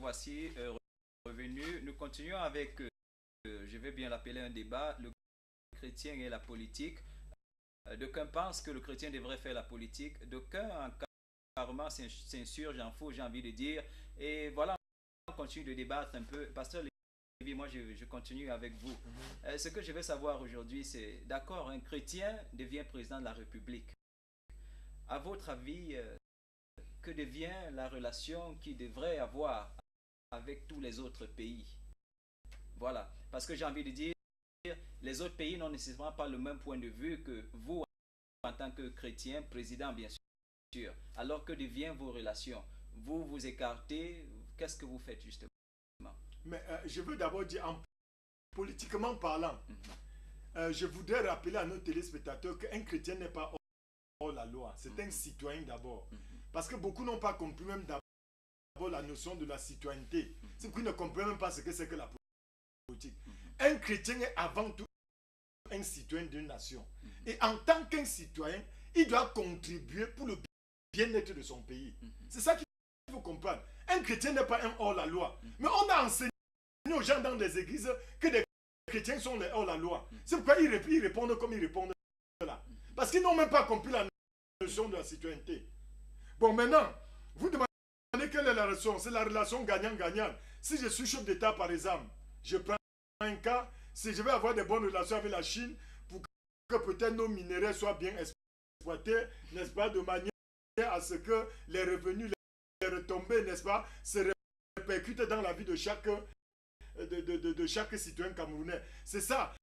voici revenu. Nous continuons avec, je vais bien l'appeler un débat, le chrétien et la politique. D'aucuns pensent que le chrétien devrait faire la politique. D'aucuns carrément s'insurgent en faux, j'ai envie de dire. Et voilà, on continue de débattre un peu. Pasteur Lévi, moi je continue avec vous. Ce que je veux savoir aujourd'hui, c'est, d'accord, un chrétien devient président de la République. À votre avis, que devient la relation qu'il devrait avoir avec tous les autres pays? Voilà, parce que j'ai envie de dire, les autres pays n'ont nécessairement pas le même point de vue que vous en tant que chrétien, président bien sûr. Alors que deviennent vos relations? Vous vous écartez, qu'est-ce que vous faites justement? Mais je veux d'abord dire, politiquement parlant, je voudrais rappeler à nos téléspectateurs qu'un chrétien n'est pas hors la loi, c'est un citoyen d'abord. Parce que beaucoup n'ont pas compris même d'abord la notion de la citoyenneté. C'est qu'ils ne comprennent même pas ce que c'est que la politique. Un chrétien est avant tout un citoyen d'une nation. Et en tant qu'un citoyen, il doit contribuer pour le bien-être de son pays. C'est ça qu'il faut comprendre. Un chrétien n'est pas un hors-la-loi. Mais on a enseigné aux gens dans les églises que les chrétiens sont les hors-la-loi. C'est pourquoi ils répondent comme ils répondent là. Parce qu'ils n'ont même pas compris la notion de la citoyenneté. Bon, maintenant, vous demandez quelle est la relation. C'est la relation gagnant-gagnant. Si je suis chef d'État, par exemple, je prends un cas, si je vais avoir des bonnes relations avec la Chine pour que peut-être nos minéraux soient bien exploités, n'est-ce pas, de manière à ce que les revenus, les retombées, n'est-ce pas, se répercutent dans la vie de chaque citoyen camerounais. C'est ça.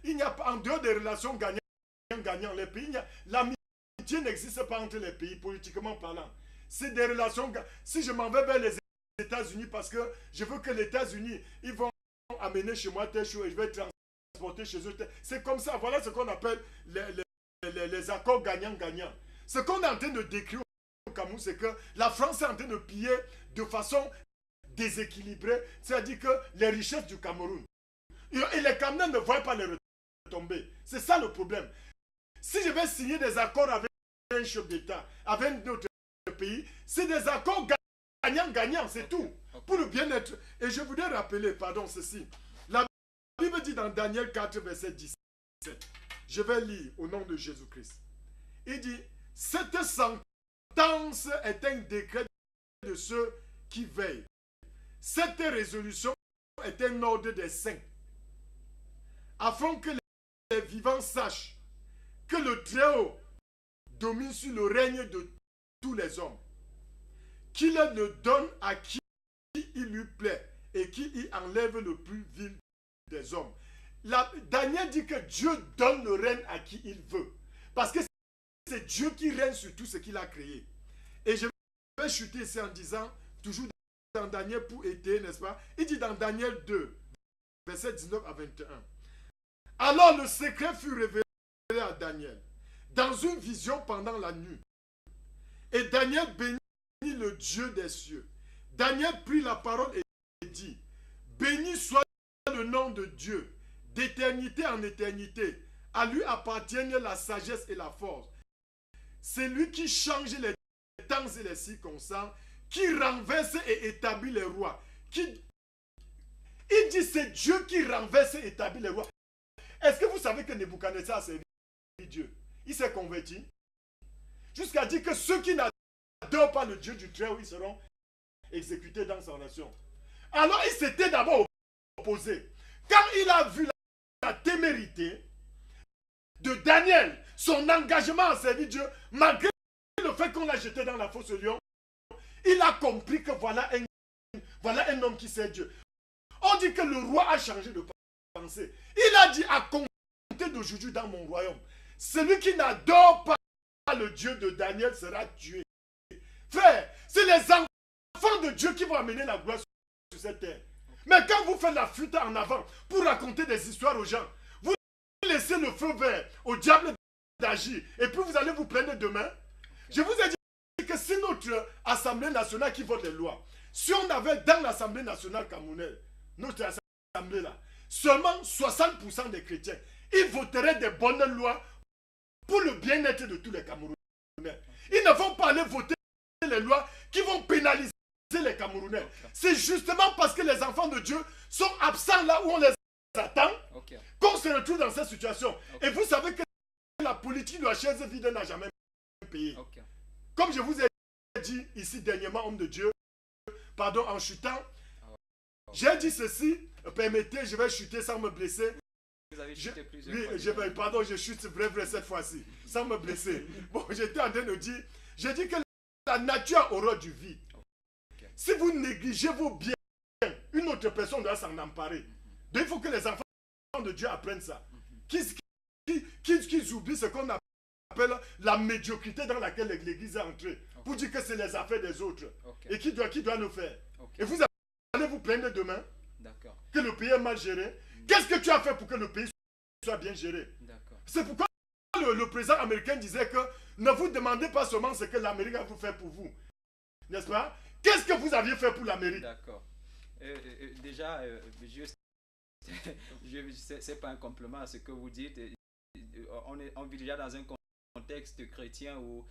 Il n'y a pas, en dehors des relations gagnant-gagnant, les pays, l'amitié n'existe pas entre les pays, politiquement parlant. C'est des relations. Si je m'en vais vers les États-Unis parce que je veux que les États-Unis, ils vont amener chez moi telle chose et je vais transporter chez eux. C'est comme ça. Voilà ce qu'on appelle les accords gagnant-gagnant. Ce qu'on est en train de décrire au Cameroun, c'est que la France est en train de piller de façon déséquilibrée, c'est-à-dire que les richesses du Cameroun. Et les Camerounais ne voient pas les retombées. C'est ça le problème. Si je vais signer des accords avec un chef d'État, avec notre pays, c'est des accords gagnant-gagnant, c'est tout. Pour le bien-être. Et je voudrais rappeler, pardon, ceci. La Bible dit dans Daniel 4, verset 17. Je vais lire au nom de Jésus-Christ. Il dit, cette sentence est un décret de ceux qui veillent. Cette résolution est un ordre des saints. Afin que les vivants sachent que le Très-Haut domine sur le règne de tous les hommes. Qu'il le donne à qui il lui plaît et qui y enlève le plus vil des hommes. Daniel dit que Dieu donne le règne à qui il veut. Parce que c'est Dieu qui règne sur tout ce qu'il a créé. Et je vais chuter ici en disant, toujours dans Daniel pour aider, n'est-ce pas? Il dit dans Daniel 2, verset 19 à 21. Alors le secret fut révélé à Daniel dans une vision pendant la nuit. Et Daniel bénit le Dieu des cieux. Daniel prit la parole et dit, béni soit le nom de Dieu, d'éternité en éternité. À lui appartiennent la sagesse et la force. C'est lui qui change les temps et les circonstances, qui renverse et établit les rois. Il dit c'est Dieu qui renverse et établit les rois. Est-ce que vous savez que Nebuchadnezzar a servi Dieu? Il s'est converti. Jusqu'à dire que ceux qui n'adorent pas le Dieu du Très-Haut, ils seront exécutés dans sa nation. Alors il s'était d'abord opposé. Quand il a vu la témérité de Daniel, son engagement à servir Dieu, malgré le fait qu'on l'a jeté dans la fosse au lion, il a compris que voilà un homme qui sait Dieu. On dit que le roi a changé de pensée. Il a dit à compter d'aujourd'hui dans mon royaume, celui qui n'adore pas le Dieu de Daniel sera tué. Frère, c'est les enfants de Dieu qui vont amener la gloire sur cette terre. Mais quand vous faites la fuite en avant pour raconter des histoires aux gens, vous laissez le feu vert au diable d'agir et puis vous allez vous prendre demain. Je vous ai dit que c'est notre Assemblée nationale qui vote les lois. Si on avait dans l'Assemblée nationale camerounaise, notre Assemblée là, seulement 60% des chrétiens, ils voteraient des bonnes lois pour le bien-être de tous les Camerounais. Ils ne vont pas aller voter les lois qui vont pénaliser les Camerounais. C'est justement parce que les enfants de Dieu sont absents là où on les attend qu'on se retrouve dans cette situation. Et vous savez que la politique de la chaise vide n'a jamais payé. Comme je vous ai dit ici dernièrement, homme de Dieu, pardon, en chutant, j'ai dit ceci, permettez, je vais chuter sans me blesser. Vous avez chuté plusieurs fois. Pardon, je chute vrai cette fois-ci, sans me blesser. Bon, j'étais en train de dire, j'ai dit que la nature a horreur du vide. Si vous négligez vos biens, une autre personne doit s'en emparer. Donc il faut que les enfants de Dieu apprennent ça. Qu'ils oublient ce qu'on appelle la médiocrité dans laquelle l'église est entrée. Pour dire que c'est les affaires des autres. Et qui doit le faire. Et vous allez vous plaindre demain que le pays est mal géré. Qu'est-ce que tu as fait pour que le pays soit bien géré? C'est pourquoi le président américain disait que ne vous demandez pas seulement ce que l'Amérique a vous faire pour vous. N'est-ce pas? Qu'est-ce que vous aviez fait pour l'Amérique? D'accord. Déjà, c'est pas un compliment à ce que vous dites. On vit déjà dans un contexte chrétien où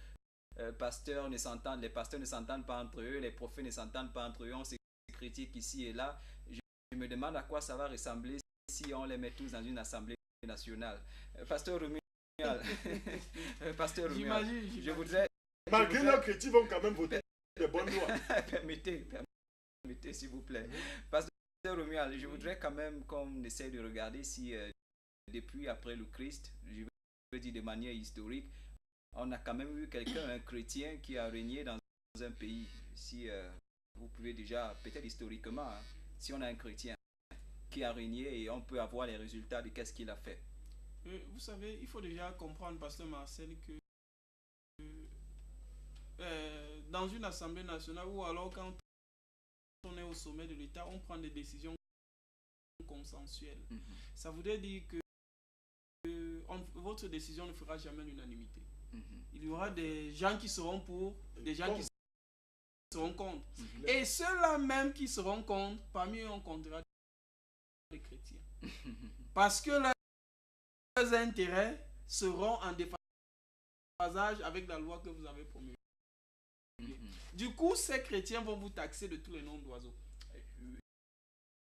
les pasteurs ne s'entendent pas entre eux, les prophètes ne s'entendent pas entre eux, on se critique ici et là. Je me demande à quoi ça va ressembler si on les met tous dans une assemblée nationale. Pasteur Romuald, je voudrais... Malgré leurs critiques, vont quand même voter des bonnes lois. Permettez s'il vous plaît. Pasteur Romuald, je voudrais quand même qu'on essaie de regarder si depuis après le Christ, je veux dire de manière historique, on a quand même eu quelqu'un, un chrétien qui a régné dans un pays. Si vous pouvez déjà, peut-être historiquement, hein, si on a un chrétien qui a régné et on peut avoir les résultats de qu'est-ce qu'il a fait. Vous savez, il faut déjà comprendre, pasteur Marcel, que dans une assemblée nationale ou alors quand on est au sommet de l'État, on prend des décisions consensuelles. Ça voudrait dire que votre décision ne fera jamais l'unanimité. Il y aura des gens qui seront pour, des gens qui seront contre. Et ceux-là même qui seront contre, parmi eux on comptera des chrétiens. Parce que leurs intérêts seront en déphasage avec la loi que vous avez promulguée. Du coup, ces chrétiens vont vous taxer de tous les noms d'oiseaux.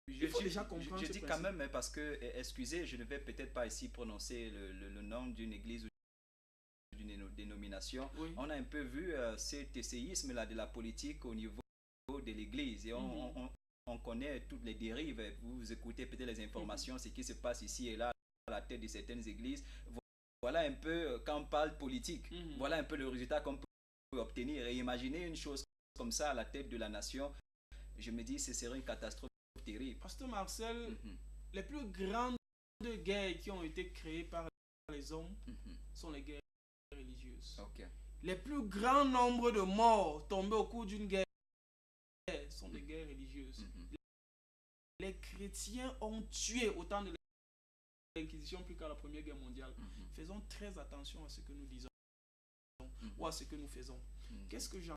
Je dis quand même, parce que, excusez, je ne vais peut-être pas ici prononcer le nom d'une église ou d'une dénomination. On a un peu vu cet essayisme-là de la politique au niveau de l'église. Et on connaît toutes les dérives. Vous écoutez peut-être les informations, ce qui se passe ici et là à la tête de certaines églises. Voilà un peu, quand on parle politique, voilà un peu le résultat qu'on peut obtenir. Et imaginez une chose comme ça à la tête de la nation, je me dis que ce serait une catastrophe terrible. Pasteur Marcel, les plus grandes guerres qui ont été créées par les hommes sont les guerres religieuses. Les plus grands nombres de morts tombés au cours d'une guerre sont des guerres religieuses. Les chrétiens ont tué autant de l'Inquisition plus qu'à la Première Guerre mondiale. Faisons très attention à ce que nous disons ou à ce que nous faisons. Qu'est-ce que j'ai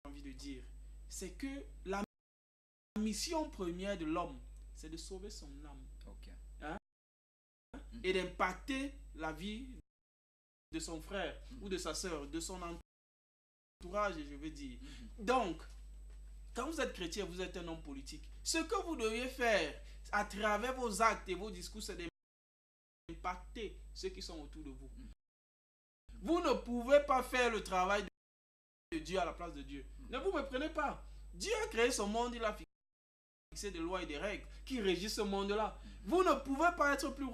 envie de dire? C'est que la mission première de l'homme, c'est de sauver son âme. Et d'impacter la vie de son frère ou de sa soeur, de son entourage, je veux dire. Donc, quand vous êtes chrétien, vous êtes un homme politique. Ce que vous devez faire à travers vos actes et vos discours, c'est d'impacter ceux qui sont autour de vous. Vous ne pouvez pas faire le travail de Dieu à la place de Dieu. Ne vous méprenez pas. Dieu a créé ce monde, il a fixé des lois et des règles qui régissent ce monde-là. Vous ne pouvez pas être plus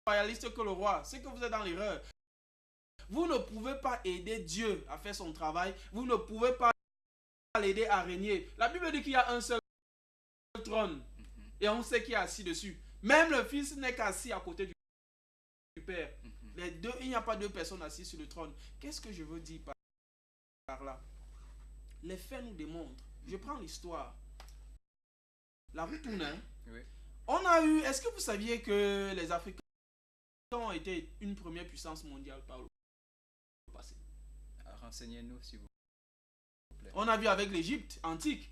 royaliste que le roi. C'est que vous êtes dans l'erreur. Vous ne pouvez pas aider Dieu à faire son travail. Vous ne pouvez pas l'aider à régner. La Bible dit qu'il y a un seul trône. Et on sait qui est assis dessus. Même le Fils n'est qu'assis à côté du Père. Les deux, il n'y a pas deux personnes assises sur le trône. Qu'est-ce que je veux dire par là? Les faits nous démontrent. Je prends l'histoire. La roue tourne. On a eu... Est-ce que vous saviez que les Africains ont été une première puissance mondiale par le passé? Renseignez-nous s'il vous plaît. On a vu avec l'Égypte antique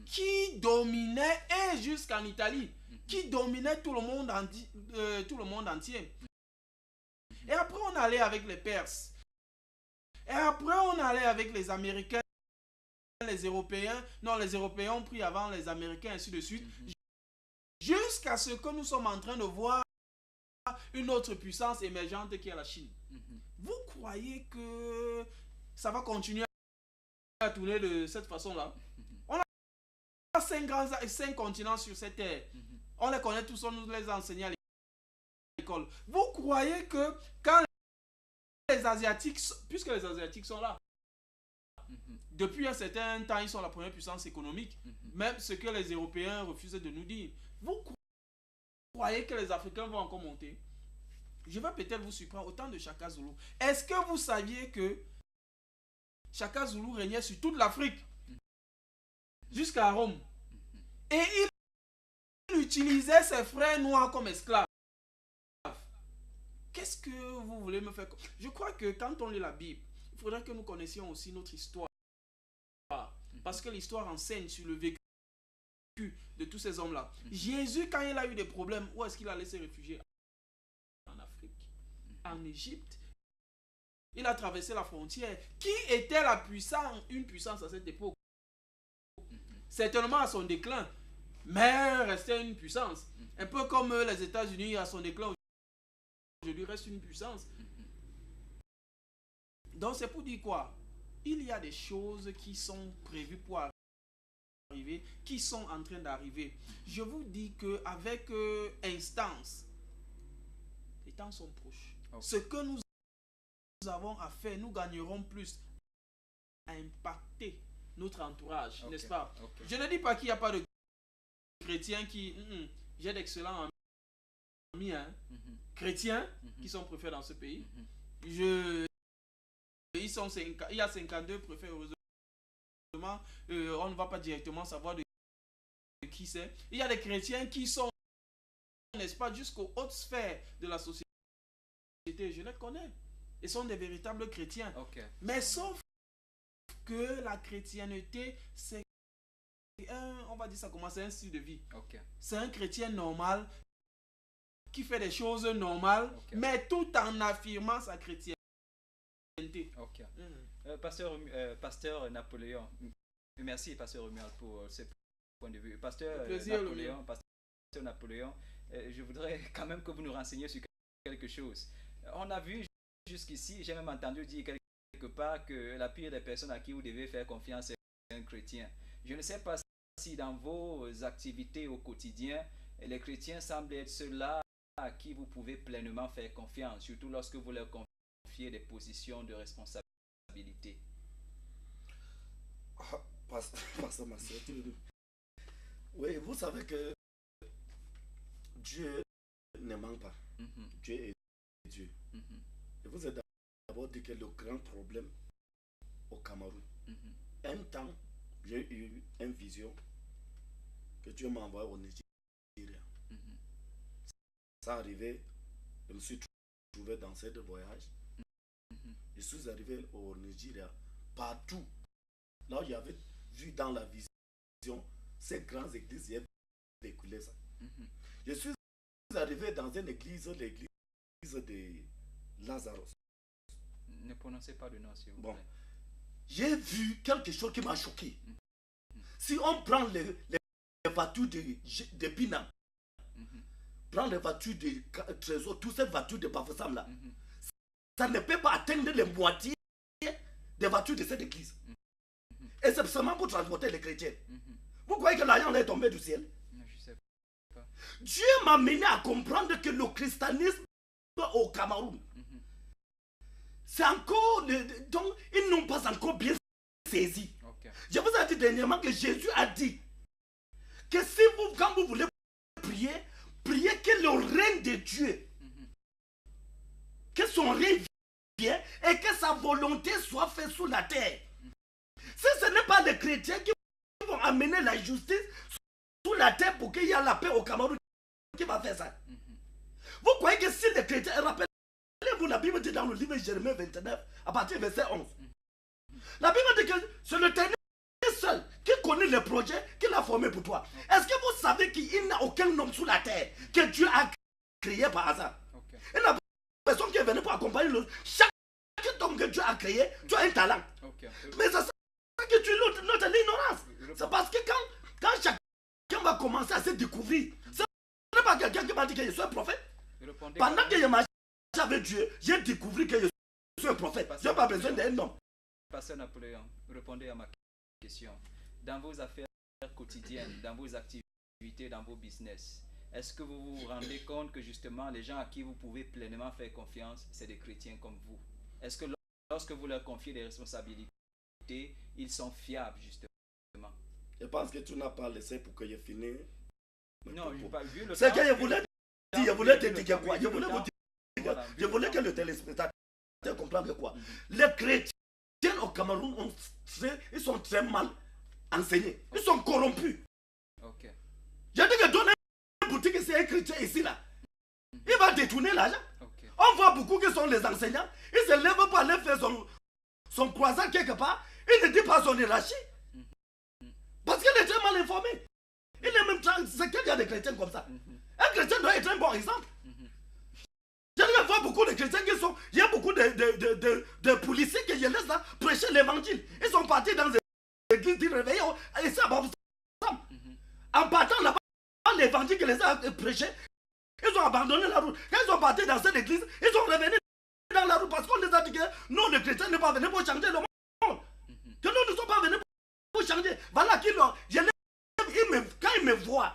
qui dominait, et jusqu'en Italie, qui dominait tout le monde entier. Et après on allait avec les Perses. Et après on allait avec les Américains les Européens. Non, les Européens ont pris avant les Américains, ainsi de suite. Jusqu'à ce que nous sommes en train de voir une autre puissance émergente qui est la Chine. Vous croyez que ça va continuer à tourner de cette façon-là? On a 5 continents sur cette terre. On les connaît tous, on nous les enseigne à l'école. Vous croyez que quand les Asiatiques, puisque les Asiatiques sont là, depuis un certain temps, ils sont la première puissance économique, même ce que les Européens refusent de nous dire. Vous croyez que les Africains vont encore monter? Je vais peut-être vous surprendre au temps de Shaka Zulu. Est-ce que vous saviez que Shaka Zulu régnait sur toute l'Afrique jusqu'à Rome? Et il utilisait ses frères noirs comme esclaves. Qu'est-ce que vous voulez me faire? Je crois que quand on lit la Bible, il faudrait que nous connaissions aussi notre histoire. Parce que l'histoire enseigne sur le vécu de tous ces hommes-là. Jésus, quand il a eu des problèmes, où est-ce qu'il allait se réfugier? En Afrique, en Égypte. Il a traversé la frontière. Qui était la puissance, une puissance à cette époque? Certainement à son déclin, mais restait une puissance. Un peu comme les États-Unis à son déclin aujourd'hui reste une puissance. Donc c'est pour dire quoi? Il y a des choses qui sont prévues pour arriver, qui sont en train d'arriver. Je vous dis qu'avec instance, les temps sont proches. Ce que nous avons à faire, nous gagnerons plus à impacter notre entourage, n'est-ce pas? Je ne dis pas qu'il n'y a pas de chrétiens qui... j'ai d'excellents amis, chrétiens qui sont préfets dans ce pays. Il y a 52 préfets, heureusement. On ne va pas directement savoir de qui c'est. Il y a des chrétiens qui sont, n'est-ce pas, jusqu'aux hautes sphères de la société. Je les connais. Ils sont des véritables chrétiens. Mais sauf que la chrétienté, c'est on va dire ça comment, c'est un style de vie. C'est un chrétien normal qui fait des choses normales, mais tout en affirmant sa chrétienté. Pasteur Napoléon, merci Pasteur Romuald pour ce point de vue. Pasteur Napoléon, je voudrais quand même que vous nous renseigniez sur quelque chose. On a vu jusqu'ici, j'ai même entendu dire quelque part que la pire des personnes à qui vous devez faire confiance est un chrétien. Je ne sais pas si dans vos activités au quotidien, les chrétiens semblent être ceux-là à qui vous pouvez pleinement faire confiance, surtout lorsque vous leur confiez des positions de responsabilité. Pasteur Massé, oui, vous savez que Dieu ne ment pas. Dieu est Dieu. Et vous avez d'abord dit que le grand problème au Cameroun, un temps, j'ai eu une vision que Dieu m'a envoyé au Nigeria. Ça arrivait, je me suis trouvé dans ce voyage. Je suis arrivé au Nigeria, partout. Là où il y avait vu dans la vision ces grandes églises, il y avait découlé ça. Je suis arrivé dans une église, l'église de Lazarus. Ne prononcez pas de nom, s'il vous plaît. J'ai vu quelque chose qui m'a choqué. Si on prend les voitures de Pinam, prend les voitures de Trésor, toutes ces voitures de Bafoussam là, ça ne peut pas atteindre les moitiés des voitures de cette église. Et c'est seulement pour transporter les chrétiens. Vous croyez que l'argent est tombé du ciel? Non, je sais pas. Dieu m'a mené à comprendre que le christianisme au Cameroun, c'est encore... donc, ils n'ont pas encore bien saisi. Je vous ai dit dernièrement que Jésus a dit que si vous, quand vous voulez prier, priez que le règne de Dieu, que son règne vienne et que sa volonté soit faite sur la terre. Si ce n'est pas les chrétiens qui vont amener la justice sur la terre pour qu'il y ait la paix au Cameroun, qui va faire ça? Vous croyez que si les chrétiens, rappelez-vous, la Bible dit dans le livre de Jérémie 29, à partir du verset 11, la Bible dit que c'est le Éternel seul qui connaît le projet qu'il a formé pour toi. Est-ce que vous savez qu'il n'y a aucun homme sur la terre que Dieu a créé par hasard? Et la personne qui est venue pour accompagner chaque homme que Dieu a créé, tu as un talent. Mais c'est ça que l'autre l'ignorance. C'est parce que quand chacun va commencer à se découvrir, ce n'est pas quelqu'un qui m'a dit que je suis un prophète. Pendant que je marchais avec Dieu, j'ai découvert que je suis un prophète. Je n'ai pas besoin d'un homme. Pasteur Napoléon, répondez à ma question. Dans vos affaires quotidiennes, dans vos activités, dans vos business, est-ce que vous vous rendez compte que justement les gens à qui vous pouvez pleinement faire confiance, c'est des chrétiens comme vous? Est-ce que lorsque vous leur confiez des responsabilités, ils sont fiables justement? Je pense que tu n'as pas laissé pour que je finisse. Non, je n'ai pas vu le temps. C'est que je voulais dire, je voulais te dire quoi? Je voulais vous dire, je voulais que le téléspectateur comprenne que quoi? Les chrétiens au Cameroun, ils sont très mal enseignés. Ils sont corrompus. Ok. J'ai dit que donner une boutique, c'est un chrétien ici là. Il va détourner l'argent. Okay. On voit beaucoup qui sont les enseignants. Ils se lèvent pour aller faire son croissant quelque part. Il ne dit pas son hiérarchie. Parce qu'il est très mal informé. Il est même c'est qu'il y a des chrétiens comme ça. Un chrétien doit être un bon exemple. Je vois beaucoup de chrétiens qui sont. Il y a beaucoup de policiers qui je laisse là prêcher l'évangile. Ils sont partis dans des églises du réveil. Et ça va vous. En partant là-bas, l'évangile que les a prêché, ils ont abandonné la route. Quand ils sont partis dans cette église, ils sont revenus dans la route parce qu'on les a dit que nous, les chrétiens, ne sont pas venus pour changer le monde. Que nous ne sommes pas venus pour changer. Voilà qu'ils l'ont. Quand ils me voient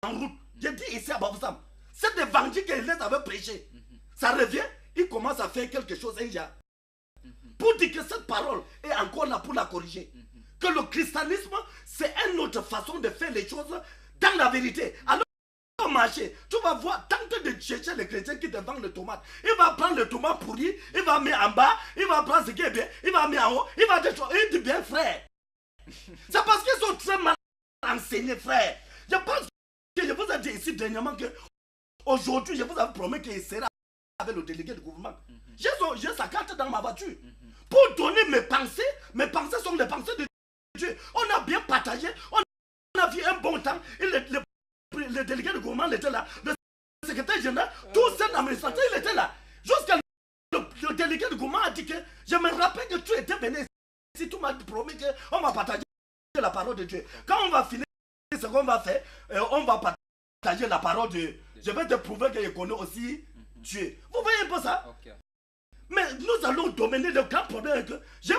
en route, je dis ici à Baboussam, cet évangile qu'ils les avaient prêché, ça revient, ils commencent à faire quelque chose un jour. Pour dire que cette parole est encore là pour la corriger. Que le christianisme, c'est une autre façon de faire les choses dans la vérité. Alors, au marché, tu vas voir, tente de chercher les chrétiens qui te vendent le tomate. Il va prendre le tomate pourri, il va mettre en bas, il va prendre ce qui est bien, il va mettre en haut, il va détruire. Il dit bien, frère. C'est parce qu'ils sont très mal enseignés, frère. Je pense que je vous ai dit ici dernièrement que aujourd'hui, je vous avais promis qu'il sera avec le délégué du gouvernement. J'ai sa carte dans ma voiture. Pour donner mes pensées sont les pensées de Dieu. On a bien partagé, on a vu un bon temps. Le délégué du gouvernement était là, le secrétaire général, tout cet administrateur, il était là. Jusqu'à le délégué du gouvernement a dit que je me rappelle que tu étais venu ici, tu m'as promis qu'on va partager la parole de Dieu. Quand on va finir ce qu'on va faire, on va partager la parole de Dieu. Je vais te prouver que je connais aussi Dieu. Vous voyez un peu ça? Mais nous allons dominer le grand problème que j'ai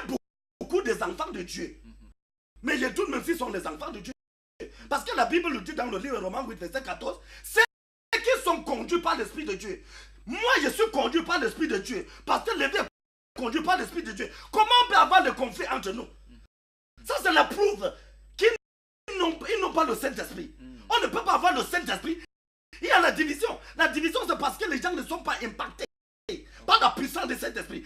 beaucoup des enfants de Dieu. Mais les tout même s'ils sont les enfants de Dieu. Parce que la Bible le dit dans le livre Romains 8, verset 14, c'est qui sont conduits par l'Esprit de Dieu. Moi, je suis conduit par l'Esprit de Dieu. Parce que Lévi est conduit par l'Esprit de Dieu. Comment on peut avoir le conflit entre nous? Ça, c'est la preuve qu'ils n'ont pas le Saint-Esprit. On ne peut pas avoir le Saint-Esprit. Il y a la division. La division, c'est parce que les gens ne sont pas impactés par la puissance de Saint-Esprit.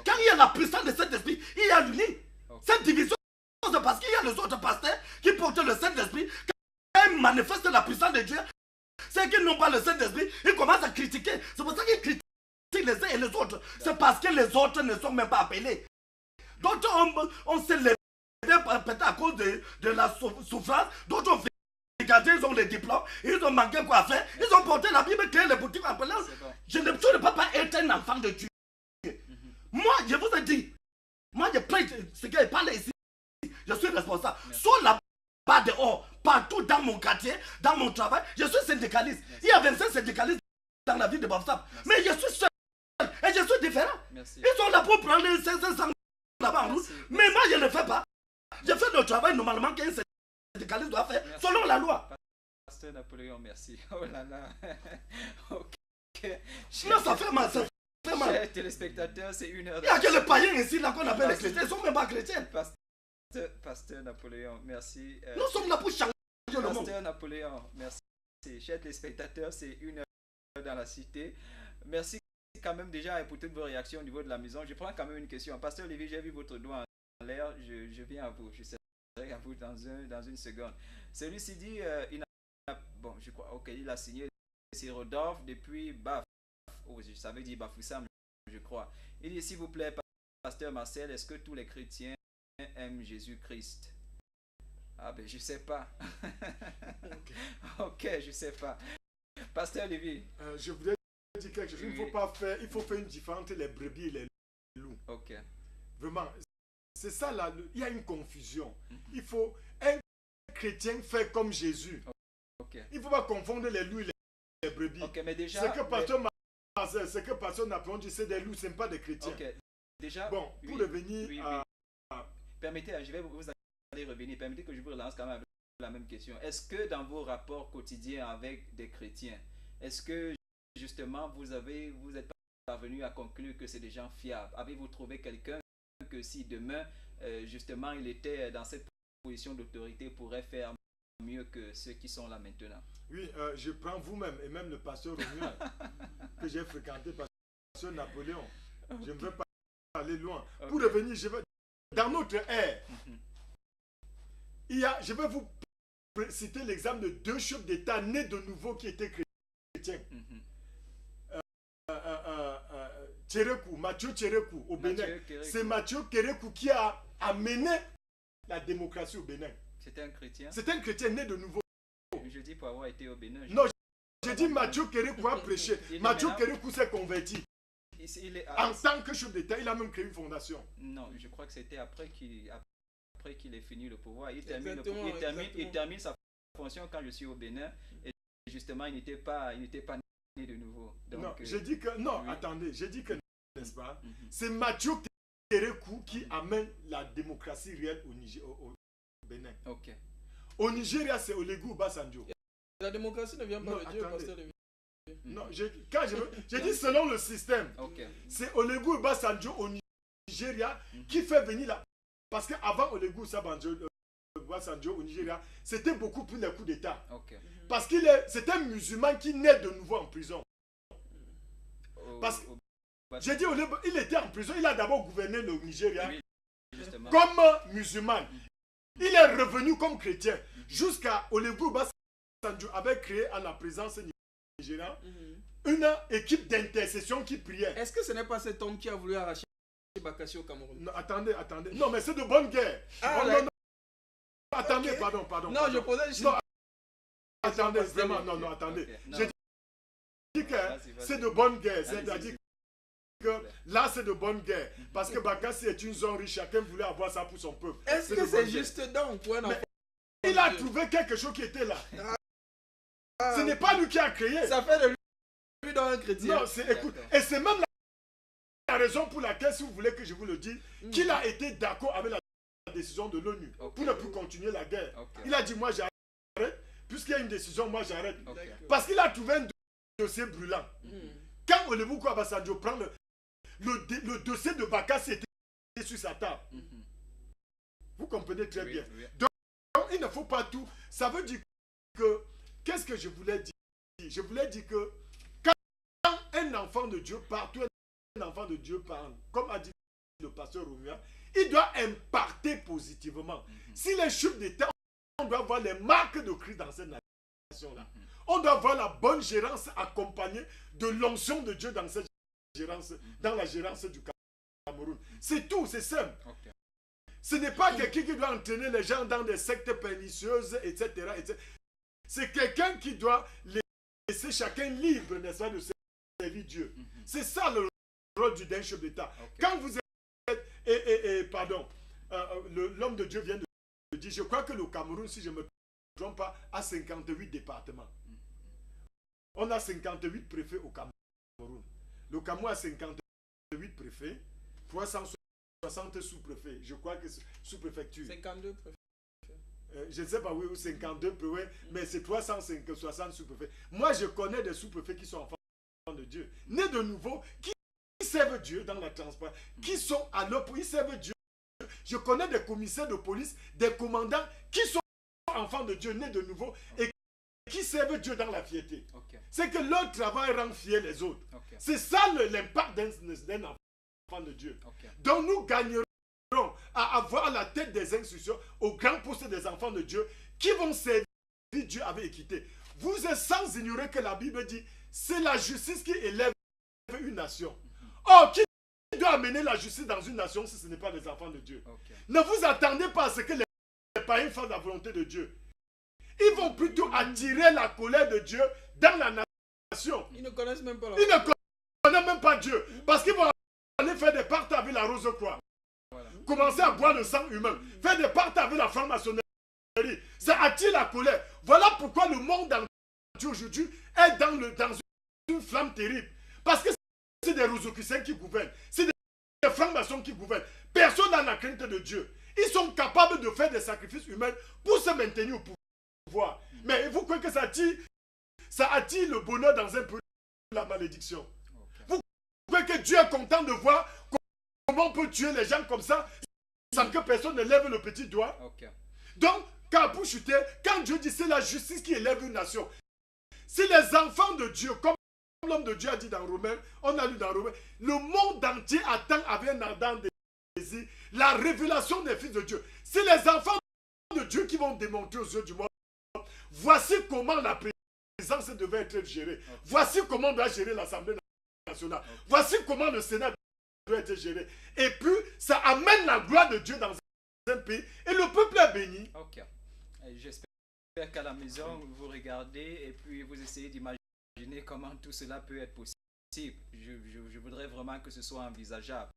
Quand il y a la puissance de Saint-Esprit, il y a l'uni. Cette division, c'est parce qu'il y a les autres pasteurs qui portent le Saint-Esprit. Quand ils manifestent la puissance de Dieu, c'est qu'ils n'ont pas le Saint-Esprit, ils commencent à critiquer. C'est pour ça qu'ils critiquent les uns et les autres. C'est parce que les autres ne sont même pas appelés. D'autres on s'est levé peut-être à cause de la souffrance. D'autres ont fait. Regardez, ils ont les diplômes, ils ont manqué quoi faire. Ils ont porté la Bible, créé les boutiques en plein. Je ne peux pas être un enfant de Dieu. Moi, je vous ai dit, moi je prête ce qu'il parle ici. Je suis responsable. Soit là-bas dehors, partout dans mon quartier, dans mon travail, je suis syndicaliste. Il y a 25 syndicalistes dans la ville de Baboussam. Mais je suis seul et je suis différent. Ils sont là pour prendre les 500 là-bas en route. Mais moi, je ne le fais pas. Je fais le travail normalement qu'un syndicaliste doit faire selon la loi. Pasteur Napoléon, merci. Oh là là. Ok. Non, ça fait mal. Ça fait mal. Chers téléspectateurs, c'est une heure. Il y a que les païens ici là qu'on appelle les chrétiens. Ils ne sont même pas chrétiens. Pasteur Napoléon, merci. Nous sommes là pour changer le monde. Pasteur Napoléon, merci. Chers téléspectateurs, c'est une heure dans la cité. Merci quand même déjà pour toutes vos réactions au niveau de la maison. Je prends quand même une question. Pasteur Lévy, j'ai vu votre doigt en l'air. Je viens à vous. Je serai à vous dans une seconde. Celui-ci dit, bon, je crois, ok, il a signé c'est Rodolphe depuis Baf. Oh, ça veut dire Bafoussam, je crois. Il dit, s'il vous plaît, Pasteur Marcel, est-ce que tous les chrétiens aiment Jésus-Christ? Ah ben, je sais pas. Ok, je sais pas. Pasteur Lévy. Je voulais dire quelque chose. Il faut faire une différence entre les brebis et les loups. Ok. Vraiment, c'est ça là, il y a une confusion. Il faut un chrétien faire comme Jésus. Il ne faut pas confondre les loups et les brebis. Mais déjà, ce que Pasteur Napoléon dit, c'est des loups, ce n'est pas des chrétiens. Déjà, bon, pour revenir à... Permettez, vous allez revenir, permettez que je vous relance quand même avec la même question. Est-ce que dans vos rapports quotidiens avec des chrétiens, est-ce que justement vous êtes parvenu à conclure que c'est des gens fiables? Avez-vous trouvé quelqu'un que si demain, justement, il était dans cette position d'autorité, pourrait faire mieux que ceux qui sont là maintenant? Oui, je prends vous-même et même le pasteur Romuald que j'ai fréquenté, pasteur Napoléon. Je ne veux pas aller loin. Pour revenir, dans notre ère, je vais vous citer l'exemple de 2 chefs d'État nés de nouveau qui étaient chrétiens. Mathieu Tcherekou au Bénin. C'est Mathieu Tcherekou qui a amené la démocratie au Bénin. C'était un chrétien? C'est un chrétien né de nouveau. Je dis pour avoir été au Bénin. Non, je dis Mathieu Tcherekou a prêché. Mathieu Tcherekou s'est converti. En tant que chef d'État, il a même créé une fondation. Non, je crois que c'était après qu'il ait fini le pouvoir. Il termine sa fonction quand je suis au Bénin. Et justement, il n'était pas né de nouveau. Donc, non, je dis que... Non, oui. Attendez, je dis que... N'est-ce pas? C'est Mathieu Tcherekou qui amène la démocratie réelle au Bénin. Au Nigeria, c'est Olusegun Obasanjo. La démocratie ne vient pas de Dieu, pasteur. Non, je dis selon le système. C'est Olusegun Obasanjo au Nigeria qui fait venir la... Parce qu'avant Olusegun Obasanjo au Nigeria, c'était beaucoup plus les coups d'État. Parce qu'il c'est un musulman qui naît de nouveau en prison. Parce que, j'ai dit, il était en prison, il a d'abord gouverné le Nigeria comme musulman. Il est revenu comme chrétien. Jusqu'à Olusegun Obasanjo avait créé à la présence nigériane une équipe d'intercession qui priait. Est-ce que ce n'est pas cet homme qui a voulu arracher Bakassi au Cameroun? Non, attendez. Non, mais c'est de bonne guerre. Non. Attendez, pardon. Non, je posais juste... Non, attendez, vraiment, non, attendez. J'ai dit que c'est de bonne guerre. C'est-à-dire que là, c'est de bonne guerre. Parce que Bakassi est une zone riche. Chacun voulait avoir ça pour son peuple. Est-ce que c'est juste donc? Il a trouvé quelque chose qui était là. Ce n'est pas lui qui a créé. Ça fait de lui dans un chrétien. Non, écoute, et c'est même la raison pour laquelle, si vous voulez que je vous le dise, qu'il a été d'accord avec la décision de l'ONU pour ne plus continuer la guerre. Il a dit, moi j'arrête, puisqu'il y a une décision, moi j'arrête. Parce qu'il a trouvé un dossier brûlant. Quand Olusegun Obasanjo prend le dossier de Bakassi était sur sa table. Vous comprenez très bien. Donc, il ne faut pas tout. Ça veut dire que, qu'est-ce que je voulais dire? Je voulais dire que quand un enfant de Dieu parle, comme a dit le pasteur Romuald, il doit impacter positivement. Si les chefs d'État, on doit voir les marques de Christ dans cette nation-là. On doit voir la bonne gérance accompagnée de l'onction de Dieu dans cette gérance, dans la gérance du Cameroun. C'est tout, c'est simple. Ce n'est pas quelqu'un qui doit entraîner les gens dans des sectes pernicieuses, etc. C'est quelqu'un qui doit laisser chacun libre, n'est-ce pas, de servir Dieu. C'est ça le rôle d'un chef d'État. Quand vous êtes... l'homme de Dieu vient de dire, je crois que le Cameroun, si je ne me trompe pas, a 58 départements. On a 58 préfets au Cameroun. Le Cameroun a 58 préfets, 360 sous-préfets. Je crois que c'est sous-préfecture. 52 préfets. Je ne sais pas, oui, 52 préfets, mais c'est 360 sous-préfets. Moi, je connais des sous-préfets qui sont enfants de Dieu, nés de nouveau, qui servent Dieu dans la transparence, qui sont à l'opposé, ils servent Dieu. Je connais des commissaires de police, des commandants qui sont enfants de Dieu, nés de nouveau, et qui servent Dieu dans la fierté. C'est que leur travail rend fiers les autres. C'est ça l'impact d'un enfant de Dieu. Donc nous gagnerons à avoir à la tête des institutions, au grand poste des enfants de Dieu, qui vont servir Dieu avec équité. Vous êtes sans ignorer que la Bible dit, c'est la justice qui élève une nation. Or, qui doit amener la justice dans une nation si ce n'est pas les enfants de Dieu? Ne vous attendez pas à ce que les païens fassent la volonté de Dieu. Ils vont plutôt attirer la colère de Dieu dans la nation. Ils ne connaissent même pas Ils ne connaissent même pas Dieu. Parce qu'ils vont aller faire des pactes avec la Rose-Croix. commencez à boire le sang humain, faire des pactes avec la franc-maçonnerie, ça attire la colère. Voilà pourquoi le monde entier aujourd'hui est dans une flamme terrible. Parce que c'est des Rosicruciens qui gouvernent, c'est des francs-maçons qui gouvernent. Personne n'a la crainte de Dieu. Ils sont capables de faire des sacrifices humains pour se maintenir au pouvoir. Mais vous croyez que ça attire le bonheur dans un peu la malédiction. Vous croyez que Dieu est content de voir comment on peut tuer les gens comme ça sans que personne ne lève le petit doigt? Donc, pour chuter, quand Dieu dit c'est la justice qui élève une nation, si les enfants de Dieu, comme l'homme de Dieu a dit dans Romains, on a lu dans Romains, le monde entier attend avec un ardent désir la révélation des fils de Dieu. C'est les enfants de Dieu qui vont démontrer aux yeux du monde, voici comment la présidence devait être gérée. Voici comment on doit gérer l'Assemblée nationale. Voici comment le Sénat doit être géré. Et puis, ça amène la gloire de Dieu dans un pays et le peuple est béni. Ok. J'espère qu'à la maison, vous regardez et puis vous essayez d'imaginer comment tout cela peut être possible. Je voudrais vraiment que ce soit envisageable.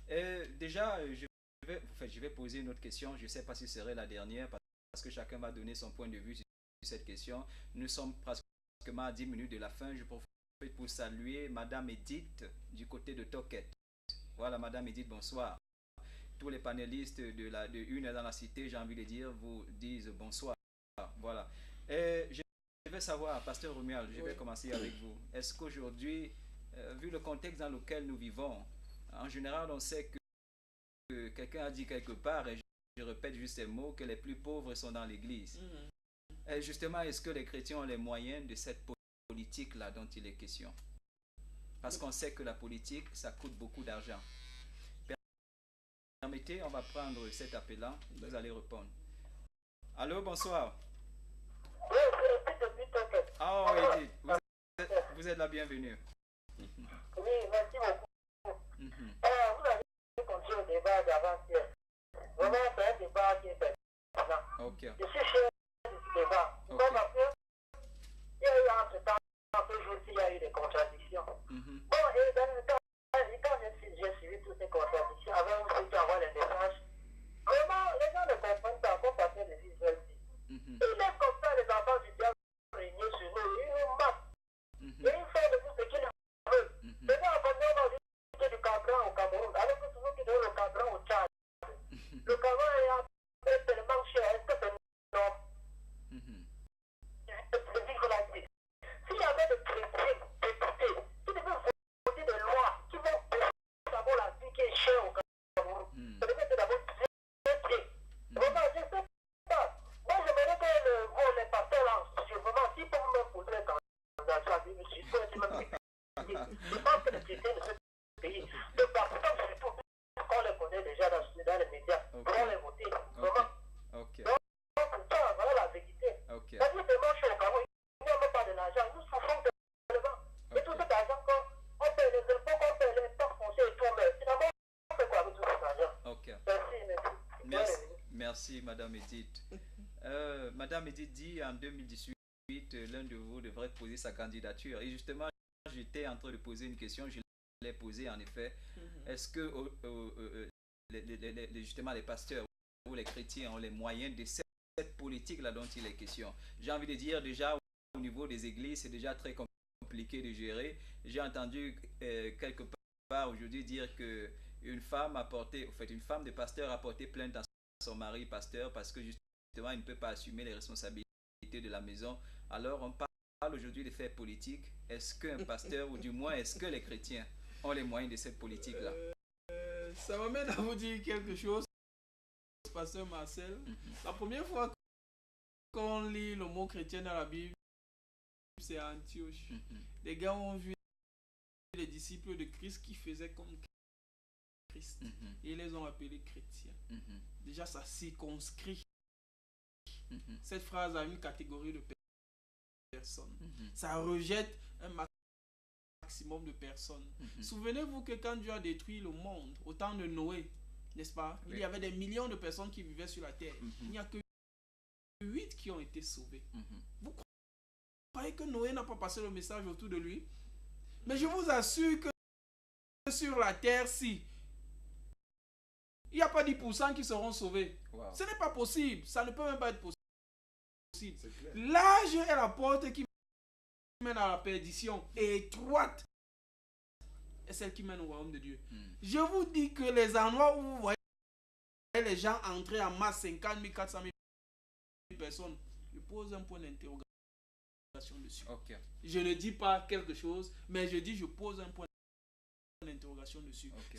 Déjà, je vais poser une autre question. Je ne sais pas si ce serait la dernière parce que chacun va donner son point de vue sur cette question. Nous sommes pratiquement à 10 minutes de la fin. Je profite pour saluer Madame Edith du côté de Toket. Voilà, Madame Edith, bonsoir. Tous les panélistes de Une dans la Cité, j'ai envie de dire, vous disent bonsoir. Voilà. Je vais savoir, Pasteur Romuald, je vais commencer avec vous. Est-ce qu'aujourd'hui, vu le contexte dans lequel nous vivons, en général, on sait que quelqu'un a dit quelque part, et je répète juste ces mots, que les plus pauvres sont dans l'église. Et justement, est-ce que les chrétiens ont les moyens de cette politique-là dont il est question? Parce qu'on sait que la politique, ça coûte beaucoup d'argent. Permettez, on va prendre cet appel-là, vous allez répondre. Allô, bonsoir. Oui, Ah oui, vous êtes la bienvenue. Oui, merci beaucoup. Vous avez continué le débat d'avant-hier. Vraiment, c'est un débat qui est pertinent. Ok. Je suis fier de ce débat. Pourquoi? Parce qu'il y a eu entre-temps, ce jour-ci, il y a eu des contradictions. Bon, et dans le temps, quand j'ai suivi toutes ces contradictions, avant aussi d'avoir les messages, vraiment, les gens ne comprennent pas comme Pasteur de Israël dit. Ils laissent comme ça les enfants du diable régner sur nous. Ils nous matent. Et ils font de nous ce qu'ils veulent. Maintenant, on va dire du Cameroun au Cameroun, alors que c'est nous qui donnons le Cameroun au Tchad. Le Cameroun est tellement cher. Est-ce que c'est normal? Je dis que la vie. S'il y avait des chrétiens députés qui devaient voter des lois qui vont d'abord la vie qui est chère au Cameroun, ça devait être d'abord très bien. Vraiment, je ne sais pas. Moi, j'aimerais que les pasteurs là, vraiment, s'ils peuvent me poser les candidatures à vie, je suis même. Je pense que les chrétiens de ce pays, de partout, surtout, qu'on les connaît déjà dans les médias, vont les voter. Vraiment. Donc, ça, voilà la vérité. La vie est tellement chère au Cameroun. Il n'y a même pas de l'argent. Nous souffrons tellement. Et tout cet argent, on paye les impôts, on paye les taxes foncières et tout, mais finalement, on fait quoi avec tout cet argent? Merci. Merci, Madame Edith. Madame Edith dit en 2018, l'un de vous devrait poser sa candidature. Et justement, j'étais en train de poser une question, je l'ai posée en effet. Est-ce que justement les pasteurs ou les chrétiens ont les moyens de cette politique-là dont il est question? J'ai envie de dire déjà au niveau des églises, c'est déjà très compliqué de gérer. J'ai entendu quelque part aujourd'hui dire que une femme de pasteur a porté plainte à son mari pasteur parce que justement il ne peut pas assumer les responsabilités de la maison. Alors on parle aujourd'hui de faits politiques. Est-ce qu'un pasteur ou du moins est-ce que les chrétiens ont les moyens de cette politique-là? Ça m'amène à vous dire quelque chose, pasteur Marcel. La première fois qu'on lit le mot chrétien dans la Bible, c'est à Antioche. Les gars ont vu les disciples de Christ qui faisaient comme Christ. Et ils les ont appelés chrétiens. Déjà, ça circonscrit cette phrase à une catégorie de personnes. Ça rejette un maximum de personnes. Souvenez-vous que quand Dieu a détruit le monde, au temps de Noé, n'est-ce pas? Il y avait des millions de personnes qui vivaient sur la terre. Il n'y a que 8 qui ont été sauvés. Vous croyez que Noé n'a pas passé le message autour de lui? Mais je vous assure que sur la terre, si Il n'y a pas 10% qui seront sauvés. Wow. Ce n'est pas possible. Ça ne peut même pas être possible. C'est clair. L'âge est la porte qui mène à la perdition. Et étroite est celle qui mène au royaume de Dieu. Je vous dis que les endroits où vous voyez les gens entrer en masse, 50 000, 400 000 personnes, je pose un point d'interrogation dessus. Ok. Je ne dis pas quelque chose, mais je dis je pose un point d'interrogation dessus. Ok.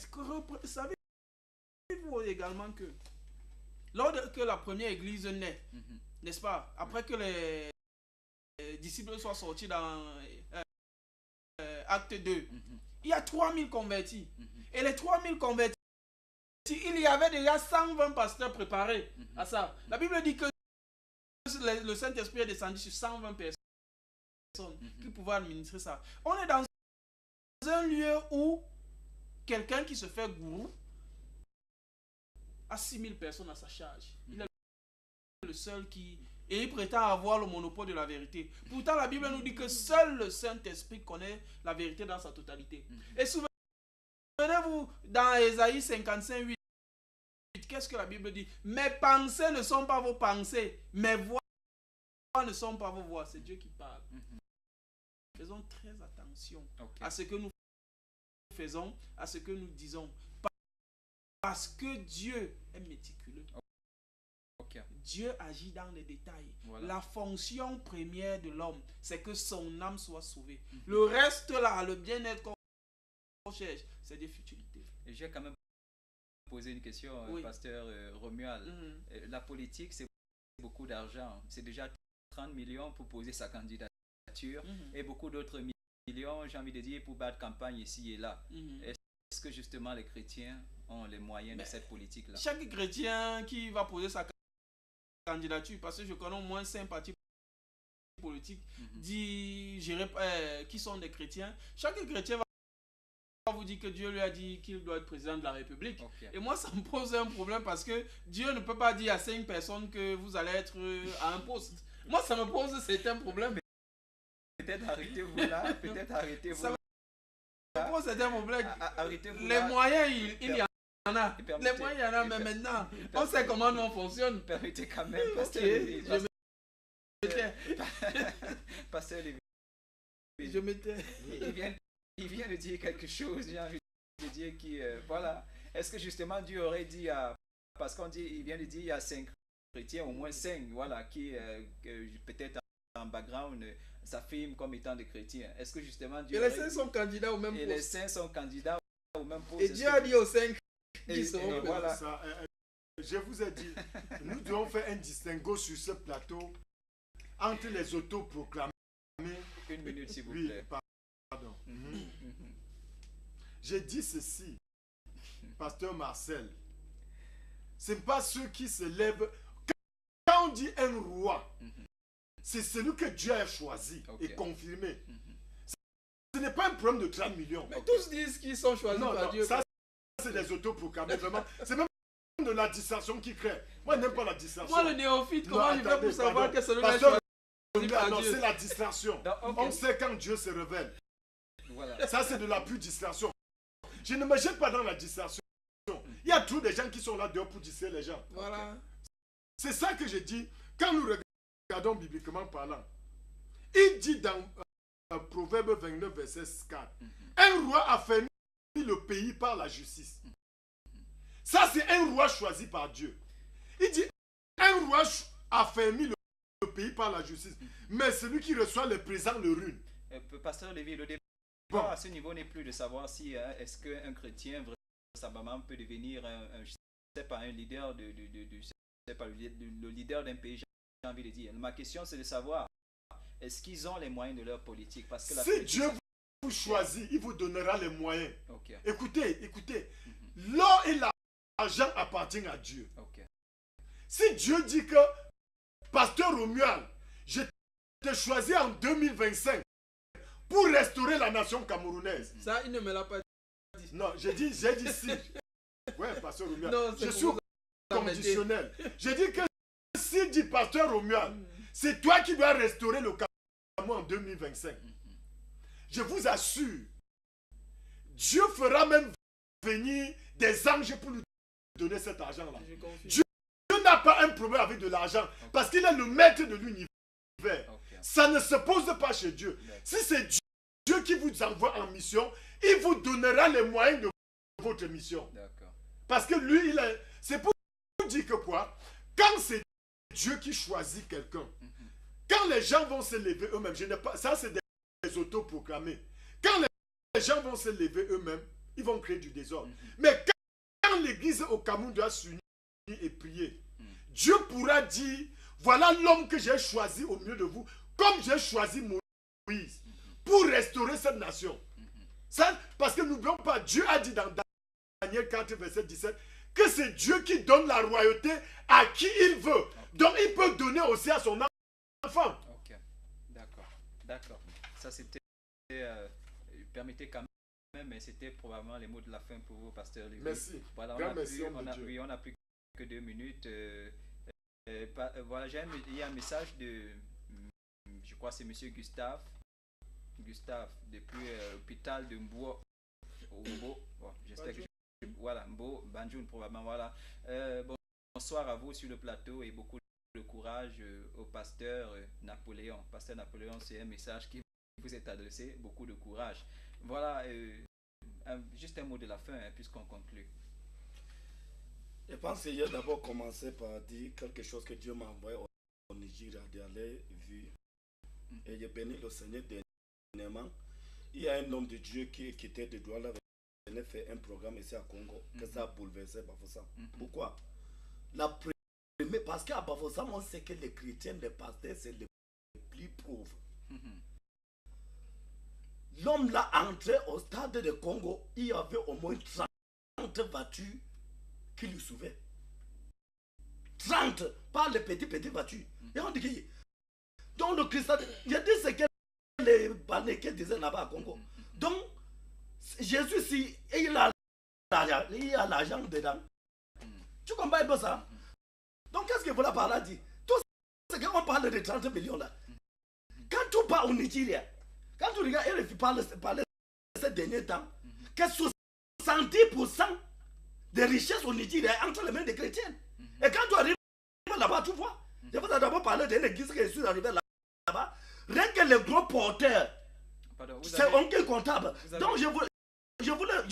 Savez-vous également que lors que la première église naît, n'est-ce pas, après que les disciples soient sortis dans Acte 2, il y a 3000 convertis. Et les 3000 convertis, il y avait déjà 120 pasteurs préparés à ça. La Bible dit que le Saint-Esprit est descendu sur 120 personnes qui pouvaient administrer ça. On est dans un lieu où quelqu'un qui se fait gourou a 6000 personnes à sa charge. Il est le seul qui... Et il prétend avoir le monopole de la vérité. Pourtant, la Bible nous dit que seul le Saint-Esprit connaît la vérité dans sa totalité. Et souvenez-vous, dans Ésaïe 55, 8, qu'est-ce que la Bible dit? Mes pensées ne sont pas vos pensées, mes voix ne sont pas vos voix. C'est Dieu qui parle. Faisons très attention à ce que nous faisons, à ce que nous disons. Parce que Dieu est méticuleux. Dieu agit dans les détails. Voilà. La fonction première de l'homme, c'est que son âme soit sauvée. Le reste là, le bien-être qu'on cherche, c'est des futilités. Et j'ai quand même posé une question, pasteur Romuald. La politique, c'est beaucoup d'argent. C'est déjà 30 millions pour poser sa candidature et beaucoup d'autres millions, j'ai envie de dire, pour battre campagne ici et là. Est-ce que justement les chrétiens ont les moyens de cette politique-là? Chaque chrétien qui va poser sa candidature, parce que je connais au moins 5 partis politiques qui sont des chrétiens. Chaque chrétien va vous dire que Dieu lui a dit qu'il doit être président de la République. Et moi, ça me pose un problème parce que Dieu ne peut pas dire à 5 personnes que vous allez être à un poste. Moi, ça me pose certains problèmes. Peut-être arrêtez-vous là, peut-être arrêtez-vous là. Ça me pose certains problèmes. Arrêtez-vous les là. Moyens, il y en a. Les moyens, il y en a, mais maintenant, on sait comment nous on fonctionne. Permettez quand même, pasteur Lévy. Pasteur Lévy. Je m'étais... Il vient de dire quelque chose, j'ai envie de dire qui, voilà. Est-ce que justement Dieu aurait dit à... Parce qu'on dit, il vient de dire il y a 5 chrétiens, au moins 5, voilà, qui peut-être en background s'affirment comme étant des chrétiens. Est-ce que justement Dieu... Et les 5 sont candidats au même poste. Et les 5 sont candidats au même poste. Et Dieu a dit aux 5 qui seront... Voilà. Ça, je vous ai dit, nous devons faire un distinguo sur ce plateau entre les autoproclamés... Une minute, s'il vous plaît. Pardon. J'ai dit ceci, pasteur Marcel. Ce n'est pas ceux qui se lèvent. Quand on dit un roi, c'est celui que Dieu a choisi et confirmé. Ce n'est pas un problème de 30 millions. Mais tous disent qu'ils sont choisis par Dieu. Ça, c'est des autoproclamés. Vraiment. C'est même de la distraction qui crée. Moi, je n'aime pas la distraction. Moi, le néophyte, comment je fais pour savoir que celui-là est choisi par Dieu? C'est la distraction. On sait quand Dieu se révèle. Voilà. Ça, c'est de la pure distraction. Je ne me jette pas dans la distraction. Il y a tous des gens qui sont là dehors pour distraire les gens. Voilà. C'est ça que je dis. Quand nous regardons bibliquement parlant, il dit dans Proverbe 29, verset 4, un roi a fermé le pays par la justice. Ça, c'est un roi choisi par Dieu. Il dit, un roi a fermé le pays par la justice. Mais celui qui reçoit le présent le ruine. Pasteur Lévy, le débat à ce niveau n'est plus de savoir si est-ce qu'un chrétien vraiment peut devenir je sais pas, un leader le leader d'un pays, j'ai envie de dire. Ma question, c'est de savoir est-ce qu'ils ont les moyens de leur politique? Parce que si Dieu vous choisit, il vous donnera les moyens. Écoutez, l'or et l'argent appartiennent à Dieu. Si Dieu dit que pasteur Romuald, je te choisis en 2025 pour restaurer la nation camerounaise. Ça, il ne me l'a pas dit. Non, j'ai dit si. Ouais, pasteur Romuald. Je suis conditionnel. J'ai dit que s'il dit pasteur Romuald, c'est toi qui dois restaurer le Cameroun en 2025. Je vous assure, Dieu fera même venir des anges pour lui donner cet argent-là. Je confirme. Dieu n'a pas un problème avec de l'argent parce qu'il est le maître de l'univers. Ça ne se pose pas chez Dieu. Si c'est Dieu qui vous envoie en mission, il vous donnera les moyens de votre mission. Parce que lui, c'est pour dire que quoi? Quand c'est Dieu qui choisit quelqu'un, quand les gens vont se lever eux-mêmes, ça c'est des autoproclamés. Quand les gens vont se lever eux-mêmes, ils vont créer du désordre. Mais quand l'église au Cameroun doit s'unir et prier, Dieu pourra dire, voilà l'homme que j'ai choisi au milieu de vous, comme j'ai choisi Moïse, pour restaurer cette nation. Ça, parce que n'oublions pas, Dieu a dit dans Daniel 4, verset 17, que c'est Dieu qui donne la royauté à qui il veut. Donc il peut donner aussi à son enfant. Ok, d'accord. Ça c'était, permettez quand même, mais c'était probablement les mots de la fin pour vous, pasteur Lévy. Merci. Voilà, on a plus que 2 minutes. Voilà, il y a un message de, je crois que c'est monsieur Gustave, depuis l'hôpital de Mbo, bon, j'espère que voilà, Mbo, Banjoun probablement, voilà. Bonsoir à vous sur le plateau et beaucoup de courage au pasteur Napoléon. Pasteur Napoléon, c'est un message qui vous est adressé, beaucoup de courage. Voilà, juste un mot de la fin, puisqu'on conclut. Je pense qu'il a d'abord commencé par dire quelque chose que Dieu m'a envoyé au Nigeria, d'aller vu. Et j'ai béni le Seigneur dernièrement. Il y a un homme de Dieu qui est quitté de Douala, venait faire un programme ici à Congo, que ça a bouleversé Bafoussam. Pourquoi? La première, parce qu'à Bafoussam, on sait que les chrétiens, les pasteurs, c'est les plus pauvres. L'homme là entré au stade de Congo, il y avait au moins 30 voitures qui lui sauvaient. 30, pas les petites voitures. Et on dit que, donc le Christ, il a dit ce que les Banékés disaient là-bas à Congo. Donc, Jésus, si il a l'argent dedans, tu comprends un peu ça? Donc, qu'est-ce que voilà par là dit? Tout ce qu'on parle de 30 millions là, quand tu pars au Nigeria, quand tu regardes RFI parler ces derniers temps, que 70% des richesses au Nigeria entre les mains des chrétiens. Et quand tu arrives là-bas, tu vois, je vais d'abord parler d'une église que je suis arrivé là-bas. Rien que les gros porteurs, c'est un comptable. Donc je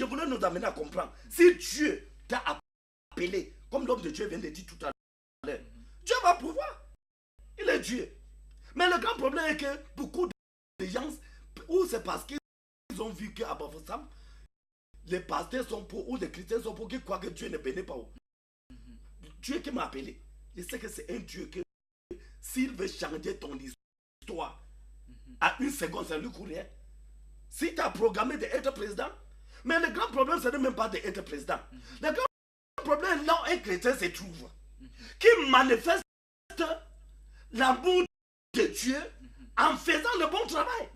voulais nous amener à comprendre. Si Dieu t'a appelé, comme l'homme de Dieu vient de dire tout à l'heure, Dieu va pouvoir. Il est Dieu. Mais le grand problème est que beaucoup de gens, ou c'est parce qu'ils ont vu qu'à Bafoussam, les pasteurs sont pour, ou les chrétiens sont pour, qu'ils croient que Dieu ne bénit pas. Dieu qui m'a appelé, je sais que c'est un Dieu que s'il veut changer ton histoire, à une seconde, ça lui coûte rien. Si tu as programmé d'être président, mais le grand problème, ce n'est même pas d'être président. Le grand problème, là où un chrétien se trouve, qui manifeste l'amour de Dieu en faisant le bon travail.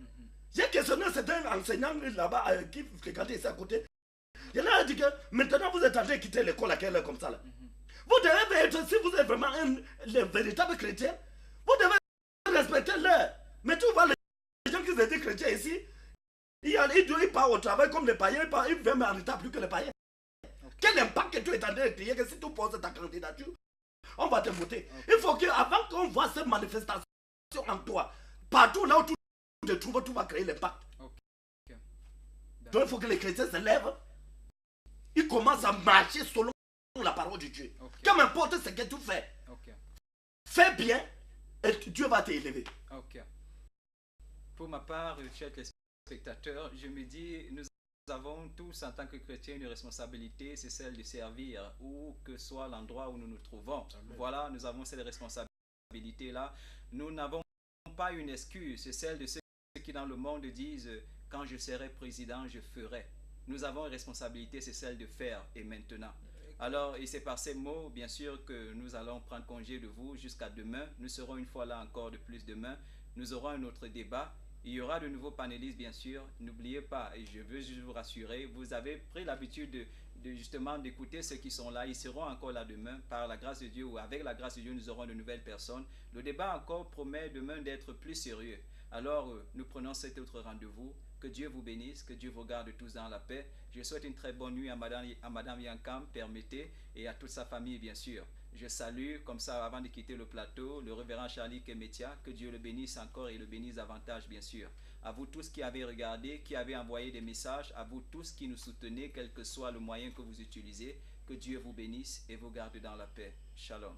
J'ai questionné certains enseignants là-bas qui fréquentaient ici à côté. Il leur a dit que maintenant vous êtes en train de quitter l'école à quelle heure comme ça là. Vous devez être, si vous êtes vraiment le véritable chrétien, vous devez respecter l'heure. Mais tu vois les gens qui étaient chrétiens ici, ils partent au travail comme les païens, ils viennent en retard plus que les païens. Quel impact que tu es en train de crier que si tu poses ta candidature, on va te voter. Il faut qu'avant qu'on voit cette manifestation en toi, partout là où tu te trouves, tu vas créer l'impact. Donc il faut que les chrétiens se lèvent, ils commencent à marcher selon la parole de Dieu. Peu importe ce que tu fais, fais bien et Dieu va t'élever. Pour ma part, chers spectateurs, je me dis, nous avons tous en tant que chrétiens une responsabilité, c'est celle de servir, où que soit l'endroit où nous nous trouvons. Amen. Voilà, nous avons cette responsabilité-là. Nous n'avons pas une excuse, c'est celle de ceux qui dans le monde disent, quand je serai président, je ferai. Nous avons une responsabilité, c'est celle de faire et maintenant. Alors, et c'est par ces mots, bien sûr, que nous allons prendre congé de vous jusqu'à demain. Nous serons une fois là encore de plus demain. Nous aurons un autre débat. Il y aura de nouveaux panélistes, bien sûr. N'oubliez pas, et je veux juste vous rassurer, vous avez pris l'habitude justement d'écouter ceux qui sont là. Ils seront encore là demain. Par la grâce de Dieu ou avec la grâce de Dieu, nous aurons de nouvelles personnes. Le débat encore promet demain d'être plus sérieux. Alors, nous prenons cet autre rendez-vous. Que Dieu vous bénisse, que Dieu vous garde tous dans la paix. Je souhaite une très bonne nuit à Madame Yankam, permettez, et à toute sa famille, bien sûr. Je salue, comme ça, avant de quitter le plateau, le révérend Charlie Kemetia. Que Dieu le bénisse encore et le bénisse davantage, bien sûr. À vous tous qui avez regardé, qui avez envoyé des messages, à vous tous qui nous soutenez, quel que soit le moyen que vous utilisez, que Dieu vous bénisse et vous garde dans la paix. Shalom.